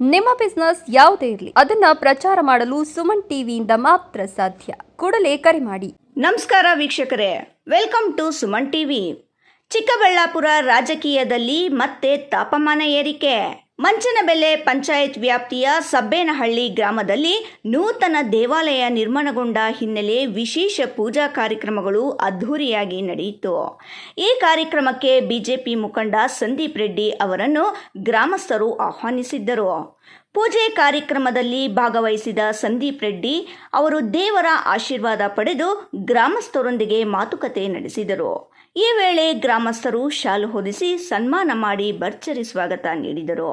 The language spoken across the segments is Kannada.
ನಿಮ್ಮ ಬಿಸ್ನೆಸ್ ಯಾವುದೇ ಇರಲಿ ಅದನ್ನ ಪ್ರಚಾರ ಮಾಡಲು ಸುಮನ್ ಟಿವಿಯಿಂದ ಮಾತ್ರ ಸಾಧ್ಯ. ಕೂಡಲೇ ಕರೆ ಮಾಡಿ. ನಮಸ್ಕಾರ ವೀಕ್ಷಕರೇ, welcome to Suman TV. Chikkaballapur ರಾಜಕೀಯದಲ್ಲಿ ಮತ್ತೆ ತಾಪಮಾನ ಏರಿಕೆ. ಮಂಚನಬೆಲೆ ಪಂಚಾಯತ್ ವ್ಯಾಪ್ತಿಯ ಸಬ್ಬೇನಹಳ್ಳಿ ಗ್ರಾಮದಲ್ಲಿ ನೂತನ ದೇವಾಲಯ ನಿರ್ಮಾಣಗೊಂಡ ಹಿನ್ನೆಲೆ ವಿಶೇಷ ಪೂಜಾ ಕಾರ್ಯಕ್ರಮಗಳು ಅದ್ಧೂರಿಯಾಗಿ ನಡೆಯಿತು. ಈ ಕಾರ್ಯಕ್ರಮಕ್ಕೆ ಬಿಜೆಪಿ ಮುಖಂಡ ಸಂದೀಪ್ ರೆಡ್ಡಿ ಅವರನ್ನು ಗ್ರಾಮಸ್ಥರು ಆಹ್ವಾನಿಸಿದ್ದರು. ಪೂಜೆ ಕಾರ್ಯಕ್ರಮದಲ್ಲಿ ಭಾಗವಹಿಸಿದ ಸಂದೀಪ್ ರೆಡ್ಡಿ ಅವರು ದೇವರ ಆಶೀರ್ವಾದ ಪಡೆದು ಗ್ರಾಮಸ್ಥರೊಂದಿಗೆ ಮಾತುಕತೆ ನಡೆಸಿದರು. ಈ ವೇಳೆ ಗ್ರಾಮಸ್ಥರು ಶಾಲು ಹೊದಿಸಿ ಸನ್ಮಾನ ಮಾಡಿ ಭರ್ಜರಿ ಸ್ವಾಗತ ನೀಡಿದರು.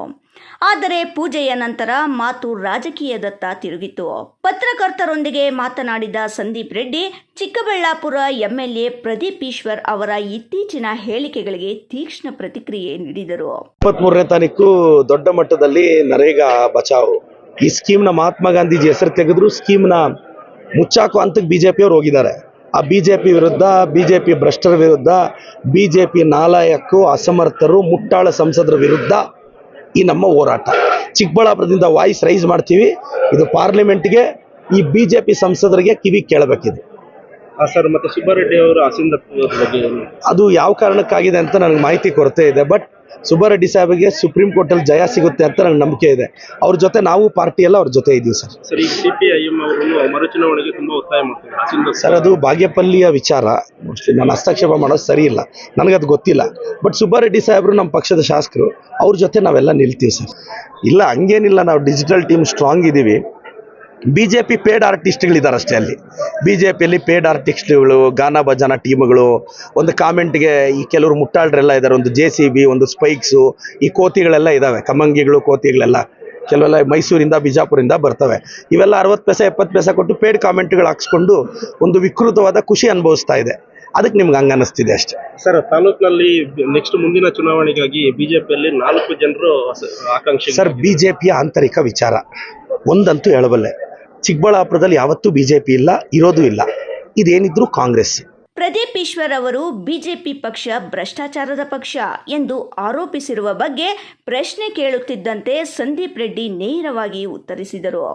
ಆದರೆ ಪೂಜೆಯ ನಂತರ ಮಾತು ರಾಜಕೀಯದತ್ತ ತಿರುಗಿತು. ಪತ್ರಕರ್ತರೊಂದಿಗೆ ಮಾತನಾಡಿದ ಸಂದೀಪ್ ರೆಡ್ಡಿ ಚಿಕ್ಕಬಳ್ಳಾಪುರ ಎಂಎಲ್ಎ ಪ್ರದೀಪ್ ಈಶ್ವರ್ ಅವರ ಇತ್ತೀಚಿನ ಹೇಳಿಕೆಗಳಿಗೆ ತೀಕ್ಷ್ಣ ಪ್ರತಿಕ್ರಿಯೆ ನೀಡಿದರು. 23ನೇ ತಾರೀಕು ದೊಡ್ಡ ಮಟ್ಟದಲ್ಲಿ ನರೇಗಾ ಬಚಾವ್ ಈ ಸ್ಕೀಮ್ನ ಮಹಾತ್ಮ ಗಾಂಧೀಜಿ ಹೆಸರು ತೆಗೆದ್ರು ಸ್ಕೀಮ್ನ ಮುಚ್ಚಾಕೋ ಹಂತಕ್ಕೆ ಬಿಜೆಪಿಯವರು ಹೋಗಿದ್ದಾರೆ. ಆ ಬಿಜೆಪಿ ವಿರುದ್ಧ, ಬಿಜೆಪಿ ಭ್ರಷ್ಟರ ವಿರುದ್ಧ, ಬಿಜೆಪಿ ನಾಲಾಯಕು ಅಸಮರ್ಥರು ಮುಟ್ಟಾಳ ಸಂಸದರ ವಿರುದ್ಧ ಈ ನಮ್ಮ ಹೋರಾಟ. ಚಿಕ್ಕಬಳ್ಳಾಪುರದಿಂದ ವಾಯ್ಸ್ ರೈಸ್ ಮಾಡ್ತೀವಿ. ಇದು ಪಾರ್ಲಿಮೆಂಟ್ಗೆ ಈ ಬಿಜೆಪಿ ಸಂಸದರಿಗೆ ಕಿವಿ ಕೇಳಬೇಕಿದೆ. ಸರ್, ಮತ್ತೆ ಸುಬ್ಬಾರೆಡ್ಡಿ ಅವರು ಅದು ಯಾವ ಕಾರಣಕ್ಕಾಗಿದೆ ಅಂತ ನನಗೆ ಮಾಹಿತಿ ಕೊರತೆ ಇದೆ. ಬಟ್ ಸುಬ್ಬಾರೆಡ್ಡಿ ಸಾಹೇಬ್ಗೆ ಸುಪ್ರೀಂ ಕೋರ್ಟಲ್ಲಿ ಜಯ ಸಿಗುತ್ತೆ ಅಂತ ನನಗೆ ನಂಬಿಕೆ ಇದೆ. ಅವ್ರ ಜೊತೆ ನಾವು ಪಾರ್ಟಿ ಎಲ್ಲ ಅವ್ರ ಜೊತೆ ಇದ್ದೀವಿ ಸರ್. ಸರ್, ಈ ಸಿಪಿಐಎಂ ಅವರು ಮರುಚುನಾವಣೆಗೆ ತುಂಬಾ ಒತ್ತಾಯ ಮಾಡ್ತಾರೆ ಸರ್. ಅದು ಬಾಗೇಪಲ್ಲಿಯ ವಿಚಾರ. ಮೋಸ್ಟ್ಲಿ ನಾನು ಹಸ್ತಕ್ಷೇಪ ಮಾಡೋದು ಸರಿ ಇಲ್ಲ, ನನಗದು ಗೊತ್ತಿಲ್ಲ. ಬಟ್ ಸುಬ್ಬಾರೆಡ್ಡಿ ಸಾಹೇಬರು ನಮ್ಮ ಪಕ್ಷದ ಶಾಸಕರು, ಅವ್ರ ಜೊತೆ ನಾವೆಲ್ಲ ನಿಲ್ತೀವಿ ಸರ್. ಇಲ್ಲ ಹಂಗೇನಿಲ್ಲ, ನಾವು ಡಿಜಿಟಲ್ ಟೀಮ್ ಸ್ಟ್ರಾಂಗ್ ಇದ್ದೀವಿ. ಬಿಜೆಪಿ ಪೇಡ್ ಆರ್ಟಿಸ್ಟ್ಗಳಿದ್ದಾರೆ ಅಷ್ಟೇ. ಅಲ್ಲಿ ಬಿಜೆಪಿಯಲ್ಲಿ ಪೇಡ್ ಆರ್ಟಿಸ್ಟ್ಗಳು, ಗಾನ ಭಜನಾ ಟೀಮ್ಗಳು, ಒಂದು ಕಾಮೆಂಟ್ಗೆ ಈ ಕೆಲವರು ಮುಟ್ಟಾಳ್ರೆಲ್ಲ ಇದ್ದಾರೆ. ಒಂದು JCB, ಒಂದು ಸ್ಪೈಕ್ಸು, ಈ ಕೋತಿಗಳೆಲ್ಲ ಇದ್ದಾವೆ, ಕಮ್ಮಂಗಿಗಳು, ಕೋತಿಗಳೆಲ್ಲ ಕೆಲವೆಲ್ಲ ಮೈಸೂರಿಂದ ಬಿಜಾಪುರಿಂದ ಬರ್ತವೆ. ಇವೆಲ್ಲ 60 ಪೈಸೆ 70 ಪೈಸೆ ಕೊಟ್ಟು ಪೇಡ್ ಕಾಮೆಂಟ್ಗಳು ಹಾಕ್ಸ್ಕೊಂಡು ಒಂದು ವಿಕೃತವಾದ ಖುಷಿ ಅನುಭವಿಸ್ತಾ ಇದೆ. ಅದಕ್ಕೆ ನಿಮ್ಗೆ ಹಂಗೆ ಅನ್ನಿಸ್ತಿದೆ ಅಷ್ಟೇ ಸರ್. ತಾಲೂಕಿನಲ್ಲಿ ನೆಕ್ಸ್ಟ್ ಮುಂದಿನ ಚುನಾವಣೆಗಾಗಿ ಬಿಜೆಪಿಯಲ್ಲಿ 4 ಜನರು ಆಕಾಂಕ್ಷಿ. ಸರ್, ಬಿಜೆಪಿಯ ಆಂತರಿಕ ವಿಚಾರ ಒಂದಂತೂ ಹೇಳಬಲ್ಲೆ, ಚಿಕ್ಕಬಳ್ಳಾಪುರದಲ್ಲಿ ಯಾವತ್ತೂ ಬಿಜೆಪಿ ಇಲ್ಲ, ಇರೋದು ಇಲ್ಲ. ಇದೇನಿದ್ರು ಕಾಂಗ್ರೆಸ್. ಪ್ರದೀಪ್ ಈಶ್ವರ್ ಅವರು ಬಿಜೆಪಿ ಪಕ್ಷ ಭ್ರಷ್ಟಾಚಾರದ ಪಕ್ಷ ಎಂದು ಆರೋಪಿಸಿರುವ ಬಗ್ಗೆ ಪ್ರಶ್ನೆ ಕೇಳುತ್ತಿದ್ದಂತೆ ಸಂದೀಪ್ ರೆಡ್ಡಿ ನೇರವಾಗಿ ಉತ್ತರಿಸಿದರು.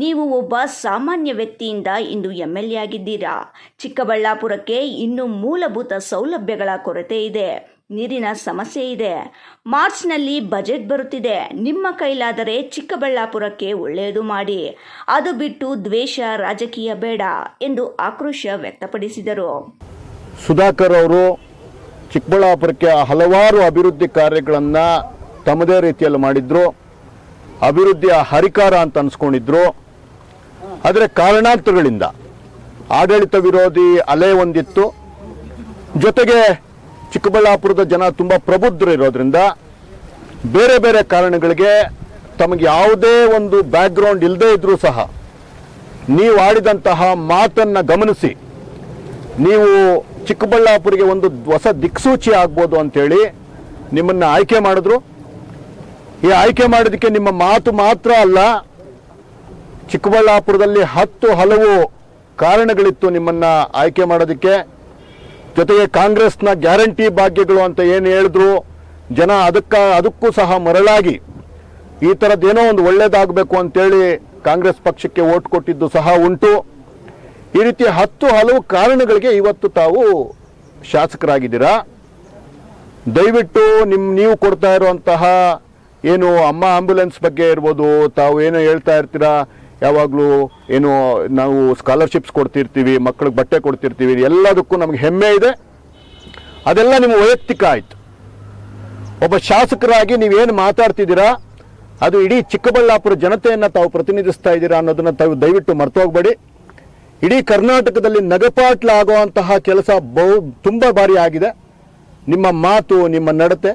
ನೀವು ಒಬ್ಬ ಸಾಮಾನ್ಯ ವ್ಯಕ್ತಿಯಿಂದ ಇಂದು MLA ಆಗಿದ್ದೀರಾ. ಚಿಕ್ಕಬಳ್ಳಾಪುರಕ್ಕೆ ಇನ್ನೂ ಮೂಲಭೂತ ಸೌಲಭ್ಯಗಳ ಕೊರತೆ ಇದೆ, ನೀರಿನ ಸಮಸ್ಯೆ ಇದೆ. ಮಾರ್ಚ್ನಲ್ಲಿ ಬಜೆಟ್ ಬರುತ್ತಿದೆ. ನಿಮ್ಮ ಕೈಲಾದರೆ ಚಿಕ್ಕಬಳ್ಳಾಪುರಕ್ಕೆ ಒಳ್ಳೆಯದು ಮಾಡಿ, ಅದು ಬಿಟ್ಟು ದ್ವೇಷ ರಾಜಕೀಯ ಬೇಡ ಎಂದು ಆಕ್ರೋಶ ವ್ಯಕ್ತಪಡಿಸಿದರು. ಸುಧಾಕರ್ ಅವರು ಚಿಕ್ಕಬಳ್ಳಾಪುರಕ್ಕೆ ಹಲವಾರು ಅಭಿವೃದ್ಧಿ ಕಾರ್ಯಗಳನ್ನು ತಮ್ಮದೇ ರೀತಿಯಲ್ಲಿ ಮಾಡಿದ್ರು. ಅಭಿವೃದ್ಧಿಯ ಹರಿಕಾರ ಅಂತ ಅನ್ಸ್ಕೊಂಡಿದ್ರು. ಆದರೆ ಕಾರಣಾಂತರಗಳಿಂದ ಆಡಳಿತ ವಿರೋಧಿ ಅಲೆ ಒಂದಿತ್ತು. ಜೊತೆಗೆ ಚಿಕ್ಕಬಳ್ಳಾಪುರದ ಜನ ತುಂಬ ಪ್ರಬುದ್ಧರು ಇರೋದ್ರಿಂದ ಬೇರೆ ಬೇರೆ ಕಾರಣಗಳಿಗೆ ತಮಗೆ ಯಾವುದೇ ಒಂದು ಬ್ಯಾಕ್ಗ್ರೌಂಡ್ ಇಲ್ಲದೇ ಇದ್ರೂ ಸಹ ನೀವು ಆಡಿದಂತಹ ಮಾತನ್ನು ಗಮನಿಸಿ ನೀವು ಚಿಕ್ಕಬಳ್ಳಾಪುರಿಗೆ ಒಂದು ಹೊಸ ದಿಕ್ಸೂಚಿ ಆಗ್ಬೋದು ಅಂಥೇಳಿ ನಿಮ್ಮನ್ನು ಆಯ್ಕೆ ಮಾಡಿದ್ರು. ಈ ಆಯ್ಕೆ ಮಾಡೋದಕ್ಕೆ ನಿಮ್ಮ ಮಾತು ಮಾತ್ರ ಅಲ್ಲ, ಚಿಕ್ಕಬಳ್ಳಾಪುರದಲ್ಲಿ 10 ಹಲವು ಕಾರಣಗಳಿತ್ತು ನಿಮ್ಮನ್ನು ಆಯ್ಕೆ ಮಾಡೋದಕ್ಕೆ. ಜೊತೆಗೆ ಕಾಂಗ್ರೆಸ್ನ ಗ್ಯಾರಂಟಿ ಭಾಗ್ಯಗಳು ಅಂತ ಏನು ಹೇಳಿದ್ರು ಜನ, ಅದಕ್ಕೂ ಸಹ ಮರಳಾಗಿ ಈ ಥರದ್ದೇನೋ ಒಂದು ಒಳ್ಳೇದಾಗಬೇಕು ಅಂತೇಳಿ ಕಾಂಗ್ರೆಸ್ ಪಕ್ಷಕ್ಕೆ ಓಟ್ ಕೊಟ್ಟಿದ್ದು ಸಹ ಉಂಟು. ಈ ರೀತಿ 10 ಹಲವು ಕಾರಣಗಳಿಗೆ ಇವತ್ತು ತಾವು ಶಾಸಕರಾಗಿದ್ದೀರಾ. ದಯವಿಟ್ಟು ನೀವು ಕೊಡ್ತಾ ಇರುವಂತಹ ಏನು ಅಮ್ಮ ಆಂಬ್ಯುಲೆನ್ಸ್ ಬಗ್ಗೆ ಇರ್ಬೋದು, ತಾವು ಏನೋ ಹೇಳ್ತಾ ಇರ್ತೀರಾ, ಯಾವಾಗಲೂ ಏನು ನಾವು ಸ್ಕಾಲರ್ಶಿಪ್ಸ್ ಕೊಡ್ತಿರ್ತೀವಿ, ಮಕ್ಕಳಿಗೆ ಬಟ್ಟೆ ಕೊಡ್ತಿರ್ತೀವಿ, ಎಲ್ಲದಕ್ಕೂ ನಮಗೆ ಹೆಮ್ಮೆ ಇದೆ. ಅದೆಲ್ಲ ನಿಮ್ಮ ವೈಯಕ್ತಿಕ ಆಯಿತು. ಒಬ್ಬ ಶಾಸಕರಾಗಿ ನೀವೇನು ಮಾತಾಡ್ತಿದ್ದೀರಾ ಅದು ಇಡೀ ಚಿಕ್ಕಬಳ್ಳಾಪುರ ಜನತೆಯನ್ನು ತಾವು ಪ್ರತಿನಿಧಿಸ್ತಾ ಇದ್ದೀರಾ ಅನ್ನೋದನ್ನು ತಾವು ದಯವಿಟ್ಟು ಮರ್ತೋಗ್ಬೇಡಿ. ಇಡೀ ಕರ್ನಾಟಕದಲ್ಲಿ ನಗಪಾಟ್ಲಾಗುವಂತಹ ಕೆಲಸ ತುಂಬ ಬಾರಿ ಆಗಿದೆ. ನಿಮ್ಮ ಮಾತು, ನಿಮ್ಮ ನಡತೆ,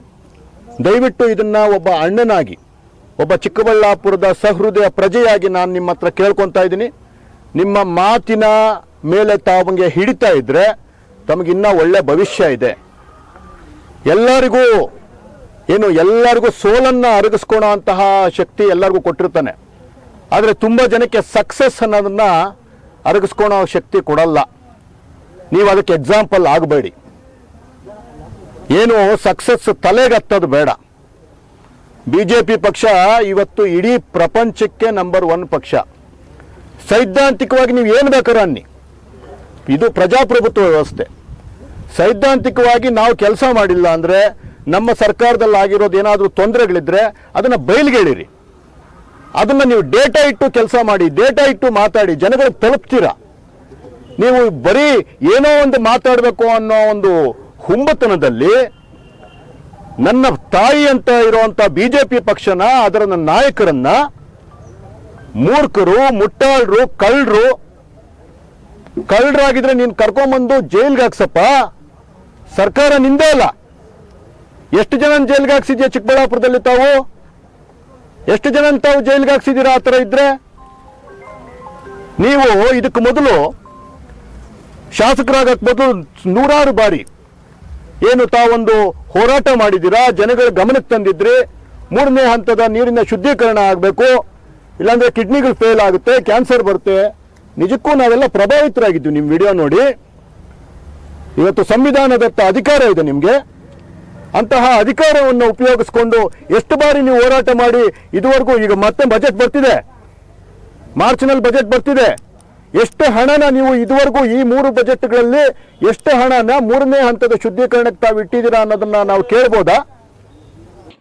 ದಯವಿಟ್ಟು ಇದನ್ನು ಒಬ್ಬ ಅಣ್ಣನಾಗಿ, ಒಬ್ಬ ಚಿಕ್ಕಬಳ್ಳಾಪುರದ ಸಹೃದಯ ಪ್ರಜೆಯಾಗಿ ನಾನು ನಿಮ್ಮ ಹತ್ರ ಕೇಳ್ಕೊತಾ ಇದ್ದೀನಿ. ನಿಮ್ಮ ಮಾತಿನ ಮೇಲೆ ತಾವಂಗೆ ಹಿಡಿತಾ ಇದ್ದರೆ ತಮಗಿನ್ನೂ ಒಳ್ಳೆ ಭವಿಷ್ಯ ಇದೆ. ಎಲ್ಲರಿಗೂ ಸೋಲನ್ನು ಅರಗಿಸ್ಕೊಳೋ ಅಂತಹ ಶಕ್ತಿ ಎಲ್ಲರಿಗೂ ಕೊಟ್ಟಿರ್ತಾನೆ. ಆದರೆ ತುಂಬ ಜನಕ್ಕೆ ಸಕ್ಸಸ್ ಅನ್ನೋದನ್ನು ಅರಗಿಸ್ಕೊಳೋ ಶಕ್ತಿ ಕೊಡಲ್ಲ. ನೀವು ಅದಕ್ಕೆ ಎಕ್ಸಾಂಪಲ್ ಆಗಬೇಡಿ. ಏನು ಸಕ್ಸಸ್ ತಲೆಗತ್ತೋದು ಬೇಡ. ಬಿಜೆಪಿ ಪಕ್ಷ ಇವತ್ತು ಇಡೀ ಪ್ರಪಂಚಕ್ಕೆ ನಂಬರ್ 1 ಪಕ್ಷ. ಸೈದ್ಧಾಂತಿಕವಾಗಿ ನೀವು ಏನು ಬೇಕಾದ್ರೂ ಅನ್ನಿ, ಇದು ಪ್ರಜಾಪ್ರಭುತ್ವ ವ್ಯವಸ್ಥೆ. ಸೈದ್ಧಾಂತಿಕವಾಗಿ ನಾವು ಕೆಲಸ ಮಾಡಿಲ್ಲ ಅಂದರೆ, ನಮ್ಮ ಸರ್ಕಾರದಲ್ಲಿ ಆಗಿರೋದು ಏನಾದರೂ ತೊಂದರೆಗಳಿದ್ರೆ ಅದನ್ನು ಬಯಲ್ಗೆಳಿರಿ. ಅದನ್ನು ನೀವು ಡೇಟಾ ಇಟ್ಟು ಕೆಲಸ ಮಾಡಿ, ಡೇಟಾ ಇಟ್ಟು ಮಾತಾಡಿ, ಜನಗಳಿಗೆ ತಲುಪ್ತೀರಾ. ನೀವು ಬರೀ ಏನೋ ಒಂದು ಮಾತಾಡಬೇಕು ಅನ್ನೋ ಒಂದು ಹುಂಬತನದಲ್ಲಿ ನನ್ನ ತಾಯಿ ಅಂತ ಇರುವಂಥ ಬಿಜೆಪಿ ಪಕ್ಷನ, ಅದರ ನಾಯಕರನ್ನ ಮೂರ್ಖರು, ಮುಟ್ಟಾಳರು, ಕಳ್ಳರಾಗಿದ್ರೆ ನೀನು ಕರ್ಕೊಂಬಂದು ಜೈಲ್ಗೆ ಹಾಕ್ಸಪ್ಪ. ಸರ್ಕಾರ ನಿಂದೇ ಅಲ್ಲ. ಎಷ್ಟು ಜನ ಜೈಲ್ಗೆ ಹಾಕ್ಸಿದ್ಯಾ ಚಿಕ್ಕಬಳ್ಳಾಪುರದಲ್ಲಿ ತಾವು? ಎಷ್ಟು ಜನ ತಾವು ಜೈಲ್ಗೆ ಹಾಕ್ಸಿದ್ದೀರಾ ಆ ಥರ ಇದ್ರೆ? ನೀವು ಇದಕ್ಕೆ ಮೊದಲು ಶಾಸಕರಾಗಕ್ಕೆ ಮೊದಲು ನೂರಾರು ಬಾರಿ ಏನು ತಾವೊಂದು ಹೋರಾಟ ಮಾಡಿದ್ದೀರಾ, ಜನಗಳ ಗಮನಕ್ಕೆ ತಂದಿದ್ರಿ. 3ನೇ ಹಂತದ ನೀರಿನ ಶುದ್ಧೀಕರಣ ಆಗಬೇಕು, ಇಲ್ಲಾಂದ್ರೆ ಕಿಡ್ನಿಗಳು ಫೇಲ್ ಆಗುತ್ತೆ, ಕ್ಯಾನ್ಸರ್ ಬರುತ್ತೆ. ನಿಜಕ್ಕೂ ನಾವೆಲ್ಲ ಪ್ರಭಾವಿತರಾಗಿದ್ದೀವಿ ನಿಮ್ಮ ವಿಡಿಯೋ ನೋಡಿ. ಇವತ್ತು ಸಂವಿಧಾನದತ್ತ ಅಧಿಕಾರ ಇದೆ ನಿಮಗೆ. ಅಂತಹ ಅಧಿಕಾರವನ್ನು ಉಪಯೋಗಿಸ್ಕೊಂಡು ಎಷ್ಟು ಬಾರಿ ನೀವು ಹೋರಾಟ ಮಾಡಿ ಇದುವರೆಗೂ, ಈಗ ಮತ್ತೆ ಬಜೆಟ್ ಬರ್ತಿದೆ, ಮಾರ್ಚ್ನಲ್ಲಿ ಬಜೆಟ್ ಬರ್ತಿದೆ, ಎಷ್ಟು ಹಣನ ನೀವು ಇದುವರೆಗೂ ಈ 3 ಬಜೆಟ್ಗಳಲ್ಲಿ ಎಷ್ಟು ಹಣನ 3ನೇ ಹಂತದ ಶುದ್ಧೀಕರಣಕ್ಕೆ ತಾವು ಇಟ್ಟಿದ್ದೀರಾ ಅನ್ನೋದನ್ನ ನಾವು ಕೇಳ್ಬೋದಾ?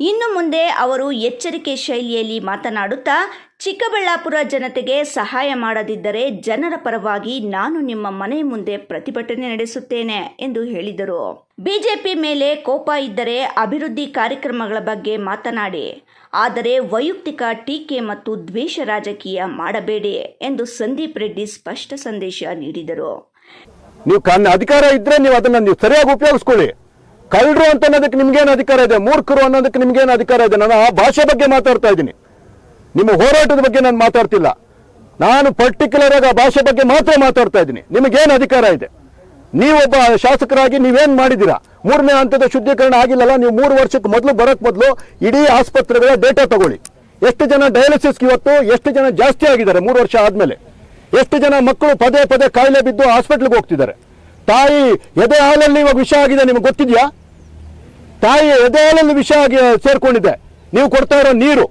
ಇನ್ನು ಮುಂದೆ ಅವರು ಎಚ್ಚರಿಕೆ ಶೈಲಿಯಲ್ಲಿ ಮಾತನಾಡುತ್ತಾ, ಚಿಕ್ಕಬಳ್ಳಾಪುರ ಜನತೆಗೆ ಸಹಾಯ ಮಾಡದಿದ್ದರೆ ಜನರ ಪರವಾಗಿ ನಾನು ನಿಮ್ಮ ಮನೆ ಮುಂದೆ ಪ್ರತಿಭಟನೆ ನಡೆಸುತ್ತೇನೆ ಎಂದು ಹೇಳಿದರು. ಬಿಜೆಪಿ ಮೇಲೆ ಕೋಪ ಇದ್ದರೆ ಅಭಿವೃದ್ಧಿ ಕಾರ್ಯಕ್ರಮಗಳ ಬಗ್ಗೆ ಮಾತನಾಡಿ, ಆದರೆ ವೈಯಕ್ತಿಕ ಟೀಕೆ ಮತ್ತು ದ್ವೇಷ ರಾಜಕೀಯ ಮಾಡಬೇಡಿ ಎಂದು ಸಂದೀಪ್ ರೆಡ್ಡಿ ಸ್ಪಷ್ಟ ಸಂದೇಶ ನೀಡಿದರು. ನೀವು ಅಧಿಕಾರ ಇದ್ರೆ ನೀವು ಅದನ್ನ ನೀವು ಸರಿಯಾಗಿ ಉಪಯೋಗಿಸ್ಕೊಳ್ಳಿ. ಕಳ್ಳರು ಅಂತ ಅನ್ನೋದಕ್ಕೆ ನಿಮ್ಗೇನು ಅಧಿಕಾರ ಇದೆ? ಮೂರ್ಖರು ಅನ್ನೋದಕ್ಕೆ ನಿಮ್ಗೇನು ಅಧಿಕಾರ ಇದೆ? ನಾನು ಆ ಭಾಷೆ ಬಗ್ಗೆ ಮಾತಾಡ್ತಾ ಇದ್ದೀನಿ, ನಿಮ್ಮ ಹೋರಾಟದ ಬಗ್ಗೆ ನಾನು ಮಾತಾಡ್ತಿಲ್ಲ. ನಾನು ಪರ್ಟಿಕ್ಯುಲರ್ ಆಗಿ ಆ ಭಾಷೆ ಬಗ್ಗೆ ಮಾತ್ರ ಮಾತಾಡ್ತಾ ಇದ್ದೀನಿ. ನಿಮಗೇನು ಅಧಿಕಾರ ಇದೆ? ನೀವೊಬ್ಬ ಶಾಸಕರಾಗಿ ನೀವೇನು ಮಾಡಿದ್ದೀರಾ? 3ನೇ ಹಂತದ ಶುದ್ಧೀಕರಣ ಆಗಿಲ್ಲಲ್ಲ. ನೀವು 3 ವರ್ಷಕ್ಕೆ ಮೊದಲು ಇಡೀ ಆಸ್ಪತ್ರೆಗಳ ಡೇಟಾ ತಗೊಳ್ಳಿ. ಎಷ್ಟು ಜನ ಡಯಾಲಿಸಿಸ್ಗೆ ಇವತ್ತು ಎಷ್ಟು ಜನ ಜಾಸ್ತಿ ಆಗಿದ್ದಾರೆ 3 ವರ್ಷ ಆದಮೇಲೆ? ಎಷ್ಟು ಜನ ಮಕ್ಕಳು ಪದೇ ಪದೇ ಕಾಯಿಲೆ ಬಿದ್ದು ಹಾಸ್ಪಿಟ್ಲಿಗೆ ಹೋಗ್ತಿದ್ದಾರೆ? ತಾಯಿ ಎದೆ ಹಾಲಲ್ಲಿ ಇವಾಗ ವಿಷ ಆಗಿದೆ, ನಿಮಗೆ ಗೊತ್ತಿದೆಯಾ? ತಾಯಿ ಎದೆ ಹಾಲಲ್ಲಿ ವಿಷ ಆಗಿ ಸೇರ್ಕೊಂಡಿದೆ. ನೀವು ಕೊಡ್ತಾ ಇರೋ ನೀರು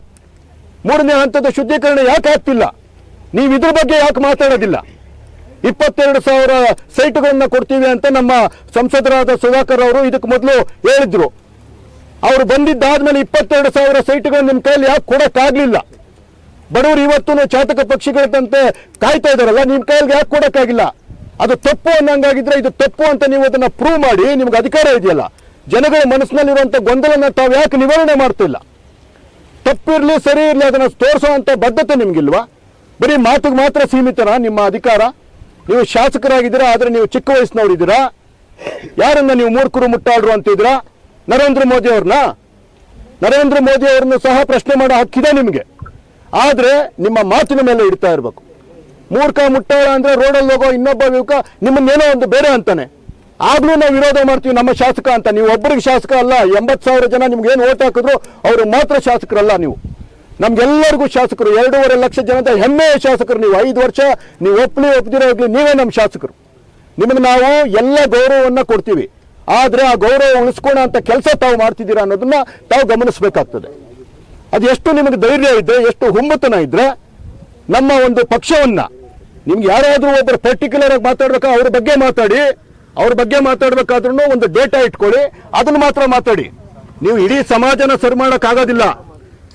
3ನೇ ಹಂತದ ಶುದ್ಧೀಕರಣ ಯಾಕೆ ಆಗ್ತಿಲ್ಲ? ನೀವು ಇದ್ರ ಬಗ್ಗೆ ಯಾಕೆ ಮಾತಾಡೋದಿಲ್ಲ? 22,000 ಸೈಟ್ಗಳನ್ನ ಕೊಡ್ತೀವಿ ಅಂತ ನಮ್ಮ ಸಂಸದರಾದ ಸುಧಾಕರ್ ಅವರು ಇದಕ್ಕೆ ಮೊದಲು ಹೇಳಿದ್ರು. ಅವರು ಬಂದಿದ್ದಾದ್ಮೇಲೆ 22,000 ಸೈಟ್ಗಳು ನಿಮ್ಮ ಕೈಯಲ್ಲಿ ಯಾಕೆ ಕೊಡೋಕ್ಕಾಗಲಿಲ್ಲ? ಬಡವರು ಇವತ್ತು ಚಾತಕ ಪಕ್ಷಿಗಳಂತೆ ಕಾಯ್ತಾ ಇದ್ದಾರಲ್ಲ, ನಿಮ್ಮ ಕೈಯಲ್ಲಿ ಯಾಕೆ ಕೊಡೋಕ್ಕಾಗಿಲ್ಲ? ಅದು ತಪ್ಪು ಅನ್ನಂಗಾಗಿದ್ರೆ ಇದು ತಪ್ಪು ಅಂತ ನೀವು ಅದನ್ನ ಪ್ರೂವ್ ಮಾಡಿ. ನಿಮ್ಗೆ ಅಧಿಕಾರ ಇದೆಯಲ್ಲ, ಜನಗಳ ಮನಸ್ಸಿನಲ್ಲಿರುವಂಥ ಗೊಂದಲನ ತಾವು ಯಾಕೆ ನಿವಾರಣೆ ಮಾಡ್ತಿಲ್ಲ? ತಪ್ಪಿರ್ಲಿ ಸರಿ ಇರಲಿ ಅದನ್ನು ತೋರಿಸುವಂಥ ಬದ್ಧತೆ ನಿಮ್ಗಿಲ್ವಾ? ಬರೀ ಮಾತಿಗೆ ಮಾತ್ರ ಸೀಮಿತನ ನಿಮ್ಮ ಅಧಿಕಾರ? ನೀವು ಶಾಸಕರಾಗಿದ್ದೀರಾ, ಆದರೆ ನೀವು ಚಿಕ್ಕ ವಯಸ್ಸಿನವರಿದ್ದೀರಾ. ಯಾರನ್ನ ನೀವು ಮೂರ್ಖರು ಮುಟ್ಟಾಡ್ರು ಅಂತಿದ್ದೀರಾ? ನರೇಂದ್ರ ಮೋದಿ ಅವ್ರನ್ನ ಸಹ ಪ್ರಶ್ನೆ ಮಾಡೋ ಹಕ್ಕಿದೆ ನಿಮಗೆ. ಆದರೆ ನಿಮ್ಮ ಮಾತಿನ ಮೇಲೆ ಇಡ್ತಾ ಇರಬೇಕು. ಮೂರ್ಖ ಮುಟ್ಟಾಳ ಅಂದ್ರೆ ರೋಡಲ್ಲಿ ಹೋಗೋ ಇನ್ನೊಬ್ಬ ಯುವಕ ನಿಮ್ಮನ್ನೇನೋ ಒಂದು ಬೇರೆ ಅಂತಾನೆ, ಆಗ್ಲೂ ನಾವು ವಿರೋಧ ಮಾಡ್ತೀವಿ ನಮ್ಮ ಶಾಸಕ ಅಂತ. ನೀವು ಒಬ್ಬರಿಗೆ ಶಾಸಕ ಅಲ್ಲ, 80,000 ಜನ ನಿಮ್ಗೆ ಏನು ಓಟ್ ಹಾಕಿದ್ರು ಅವರು ಮಾತ್ರ ಶಾಸಕರಲ್ಲ. ನೀವು ನಮ್ಗೆಲ್ಲರಿಗೂ ಶಾಸಕರು, 2.5 ಲಕ್ಷ ಜನದ ಹೆಮ್ಮೆಯ ಶಾಸಕರು ನೀವು. 5 ವರ್ಷ ನೀವು ಒಪ್ಪದಿರೋ ಹೋಗ್ಲಿ, ನೀವೇ ನಮ್ಮ ಶಾಸಕರು. ನಿಮಗೆ ನಾವು ಎಲ್ಲ ಗೌರವವನ್ನು ಕೊಡ್ತೀವಿ. ಆದರೆ ಆ ಗೌರವ ಉಳಿಸ್ಕೋಣ ಅಂತ ಕೆಲಸ ತಾವು ಮಾಡ್ತಿದ್ದೀರಾ ಅನ್ನೋದನ್ನ ತಾವು ಗಮನಿಸಬೇಕಾಗ್ತದೆ. ಅದು ಎಷ್ಟು ನಿಮಗೆ ಧೈರ್ಯ ಇದ್ರೆ, ಎಷ್ಟು ಹುಮ್ಮತನ ಇದ್ರೆ ನಮ್ಮ ಒಂದು ಪಕ್ಷವನ್ನ, ನಿಮ್ಗೆ ಯಾರಾದರೂ ಒಬ್ಬರು ಪರ್ಟಿಕ್ಯುಲರ್ ಆಗಿ ಮಾತಾಡ್ಬೇಕಾ ಅವ್ರ ಬಗ್ಗೆ ಮಾತಾಡಿ. ಅವ್ರ ಬಗ್ಗೆ ಮಾತಾಡ್ಬೇಕಾದ್ರೂ ಒಂದು ಡೇಟಾ ಇಟ್ಕೊಳ್ಳಿ, ಅದನ್ನು ಮಾತ್ರ ಮಾತಾಡಿ. ನೀವು ಇಡೀ ಸಮಾಜನ ಸರಿ ಮಾಡೋಕ್ಕಾಗೋದಿಲ್ಲ.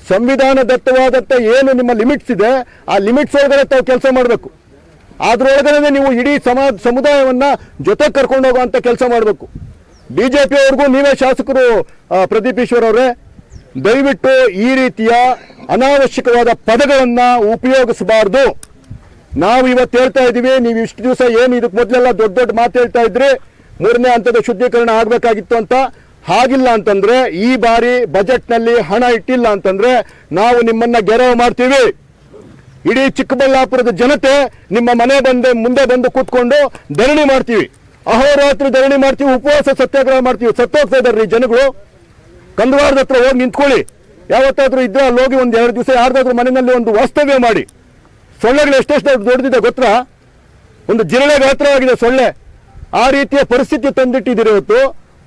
ಸಂವಿಧಾನದತ್ತವಾದಂಥ ಏನು ನಿಮ್ಮ ಲಿಮಿಟ್ಸ್ ಇದೆ, ಆ ಲಿಮಿಟ್ಸ್ ಒಳಗಡೆ ತಾವು ಕೆಲಸ ಮಾಡಬೇಕು. ಅದ್ರೊಳಗಡೆ ನೀವು ಇಡೀ ಸಮುದಾಯವನ್ನ ಜೊತೆ ಕರ್ಕೊಂಡು ಹೋಗುವಂಥ ಕೆಲಸ ಮಾಡಬೇಕು. ಬಿಜೆಪಿ ಅವ್ರಿಗೂ ನೀವೇ ಶಾಸಕರು ಪ್ರದೀಪ್ ಈಶ್ವರ್ ಅವರೇ, ದಯವಿಟ್ಟು ಈ ರೀತಿಯ ಅನಾವಶ್ಯಕವಾದ ಪದಗಳನ್ನ ಉಪಯೋಗಿಸಬಾರ್ದು. ನಾವು ಇವತ್ತು ಹೇಳ್ತಾ ಇದ್ದೀವಿ, ನೀವು ಇಷ್ಟು ದಿವಸ ಏನು ಇದಕ್ಕೆ ಮೊದಲೆಲ್ಲ ದೊಡ್ಡ ಮಾತು ಹೇಳ್ತಾ ಇದ್ರಿ, 3ನೇ ಹಂತದ ಶುದ್ಧೀಕರಣ ಆಗಬೇಕಾಗಿತ್ತು ಅಂತ. ಹಾಗಿಲ್ಲ ಅಂತಂದ್ರೆ, ಈ ಬಾರಿ ಬಜೆಟ್ನಲ್ಲಿ ಹಣ ಇಟ್ಟಿಲ್ಲ ಅಂತಂದ್ರೆ ನಾವು ನಿಮ್ಮನ್ನ ಗೆರವು ಮಾಡ್ತೀವಿ. ಇಡೀ ಚಿಕ್ಕಬಳ್ಳಾಪುರದ ಜನತೆ ನಿಮ್ಮ ಮನೆ ಮುಂದೆ ಬಂದು ಕೂತ್ಕೊಂಡು ಧರಣಿ ಮಾಡ್ತೀವಿ, ಅಹೋರಾತ್ರಿ ಧರಣಿ ಮಾಡ್ತೀವಿ, ಉಪವಾಸ ಸತ್ಯಾಗ್ರಹ ಮಾಡ್ತೀವಿ. ಸತ್ತೋಗ್ತಾ ಇದಾರೆ ಈ ಜನಗಳು. ಕಂದವಾರದ ಹತ್ರ ಹೋಗಿ ನಿಂತ್ಕೊಳ್ಳಿ. ಯಾವತ್ತಾದ್ರೂ ಇದ್ರೆ ಅಲ್ಲಿ ಹೋಗಿ 1-2 ದಿವಸ ಯಾರ್ದಾದ್ರೂ ಮನೆಯಲ್ಲಿ ಒಂದು ವಾಸ್ತವ್ಯ ಮಾಡಿ. ಸೊಳ್ಳೆಗಳು ಎಷ್ಟೆಷ್ಟು ದೊಡ್ಡದಿದೆ ಗೊತ್ತಾ? ಒಂದು ಜಿರಳೆ ಗಾತ್ರವಾಗಿದೆ ಸೊಳ್ಳೆ. ಆ ರೀತಿಯ ಪರಿಸ್ಥಿತಿ ತಂದಿಟ್ಟಿದ್ದೀರಿ. ಇವತ್ತು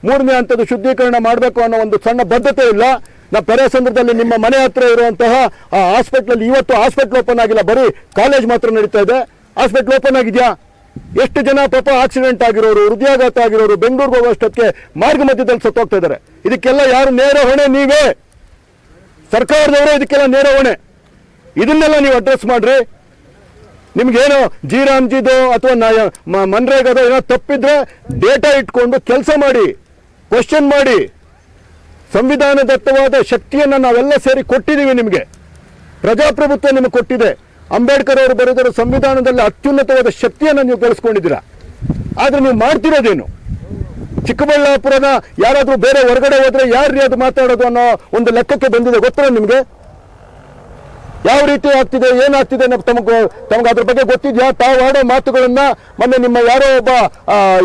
3ನೇ ಹಂತದ ಶುದ್ಧೀಕರಣ ಮಾಡಬೇಕು ಅನ್ನೋ ಒಂದು ಸಣ್ಣ ಬದ್ಧತೆ ಇಲ್ಲ. ಪೆರೇಸಂದ್ರದಲ್ಲಿ ನಿಮ್ಮ ಮನೆ ಹತ್ರ ಇರುವಂತಹ ಆ ಹಾಸ್ಪಿಟ್ಲಲ್ಲಿ ಇವತ್ತು ಹಾಸ್ಪಿಟ್ಲ್ ಓಪನ್ ಆಗಿಲ್ಲ, ಬರೀ ಕಾಲೇಜ್ ಮಾತ್ರ ನಡೀತಾ ಇದೆ. ಹಾಸ್ಪಿಟ್ಲ್ ಓಪನ್ ಆಗಿದೆಯಾ? ಎಷ್ಟು ಜನ ಪಾಪ ಆಕ್ಸಿಡೆಂಟ್ ಆಗಿರೋರು, ಹೃದಯಾಘಾತ ಆಗಿರೋರು ಬೆಂಗಳೂರಿಗೆ ಹೋಗೋಷ್ಟಕ್ಕೆ ಮಾರ್ಗ ಮಧ್ಯದಲ್ಲಿ ಸತ್ತೋಗ್ತಾ ಇದ್ದಾರೆ. ಇದಕ್ಕೆಲ್ಲ ಯಾರು ನೇರ ಹೊಣೆ? ನೀವೇ, ಸರ್ಕಾರದವರೇ ಇದಕ್ಕೆಲ್ಲ ನೇರ ಹೊಣೆ. ಇದನ್ನೆಲ್ಲ ನೀವು ಅಡ್ರೆಸ್ ಮಾಡ್ರಿ. ನಿಮ್ಗೇನೋ ಜಿ.ರಾಮ್ಜಿದೋ ಅಥವಾ ಮನ್ರೇಗಾದೋ ಏನೋ ತಪ್ಪಿದ್ರೆ ಡೇಟಾ ಇಟ್ಕೊಂಡು ಕೆಲಸ ಮಾಡಿ, ಕ್ವಶನ್ ಮಾಡಿ. ಸಂವಿಧಾನದತ್ತವಾದ ಶಕ್ತಿಯನ್ನು ನಾವೆಲ್ಲ ಸೇರಿ ಕೊಟ್ಟಿದ್ದೀವಿ ನಿಮಗೆ. ಪ್ರಜಾಪ್ರಭುತ್ವ ನಿಮಗೆ ಕೊಟ್ಟಿದೆ. ಅಂಬೇಡ್ಕರ್ ಅವರು ಬರೆದಿರೋ ಸಂವಿಧಾನದಲ್ಲಿ ಅತ್ಯುನ್ನತವಾದ ಶಕ್ತಿಯನ್ನು ನೀವು ಗಳಿಸ್ಕೊಂಡಿದ್ದೀರಾ. ಆದರೆ ನೀವು ಮಾಡ್ತಿರೋದೇನು? ಚಿಕ್ಕಬಳ್ಳಾಪುರದ ಯಾರಾದರೂ ಬೇರೆ ಹೊರಗಡೆ ಹೋದ್ರೆ ಯಾರ್ರೀ ಅದು ಮಾತಾಡೋದು ಅನ್ನೋ ಒಂದು ಲೆಕ್ಕಕ್ಕೆ ಬಂದಿದೆ. ಗೊತ್ತಿಲ್ಲ ನಿಮಗೆ ಯಾವ ರೀತಿ ಆಗ್ತಿದೆ, ಏನಾಗ್ತಿದೆ ತಮಗೆ ಅದ್ರ ಬಗ್ಗೆ ಗೊತ್ತಿದ್ಯಾ? ತಾವು ಆಡೋ ಮಾತುಗಳನ್ನ ಮೊನ್ನೆ ನಿಮ್ಮ ಯಾರೋ ಒಬ್ಬ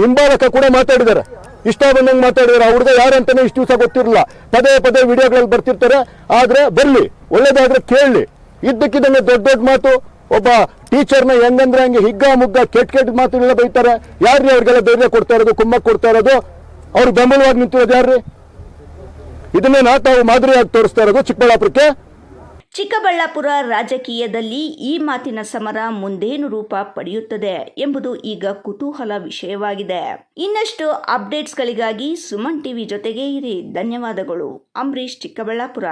ಹಿಂಬಾಲಕ ಕೂಡ ಮಾತಾಡಿದ್ದಾರೆ, ಇಷ್ಟ ಬಂದಂಗೆ ಮಾತಾಡಿದ್ದಾರೆ. ಆ ಹುಡುಗ ಯಾರಂತಾನೆ ಇಷ್ಟು ದಿವಸ ಗೊತ್ತಿರಲಿಲ್ಲ. ಪದೇ ಪದೇ ವಿಡಿಯೋಗಳಲ್ಲಿ ಬರ್ತಿರ್ತಾರೆ. ಆದ್ರೆ ಬರ್ಲಿ, ಒಳ್ಳೇದಾದ್ರೆ ಕೇಳಲಿ. ಇದ್ದಕ್ಕಿದ್ದಂಗೆ ದೊಡ್ಡ ದೊಡ್ಡ ಮಾತು. ಒಬ್ಬ ಟೀಚರ್ನ ಹೆಂಗಂದ್ರೆ ಹಂಗೆ ಹಿಗ್ಗ ಮುಗ್ಗ ಕೆಟ್ಟ ಮಾತುಗಳೆಲ್ಲ ಬೈತಾರೆ. ಯಾರ್ರೀ ಅವ್ರಿಗೆಲ್ಲ ಧೈರ್ಯ ಕೊಡ್ತಾ ಇರೋದು, ಕುಮ್ಮಕ್ ಕೊಡ್ತಾ ಇರೋದು? ಅವ್ರಿಗೆ ಬೆಂಬಲವಾಗಿ ನಿಂತಿರೋದು ಯಾರ್ರೀ? ಇದನ್ನೇ ತಾವು ಮಾದರಿಯಾಗಿ ತೋರಿಸ್ತಾ ಇರೋದು ಚಿಕ್ಕಬಳ್ಳಾಪುರಕ್ಕೆ. ಚಿಕ್ಕಬಳ್ಳಾಪುರ ರಾಜಕೀಯದಲ್ಲಿ ಈ ಮಾತಿನ ಸಮರ ಮುಂದೇನು ರೂಪ ಪಡೆಯುತ್ತದೆ ಎಂಬುದು ಈಗ ಕುತೂಹಲ ವಿಷಯವಾಗಿದೆ. ಇನ್ನಷ್ಟು ಅಪ್ಡೇಟ್ಸ್ಗಳಿಗಾಗಿ ಸುಮನ್ ಟಿವಿ ಜೊತೆಗೆ ಇರಿ. ಧನ್ಯವಾದಗಳು. ಅಂಬರೀಶ್, ಚಿಕ್ಕಬಳ್ಳಾಪುರ.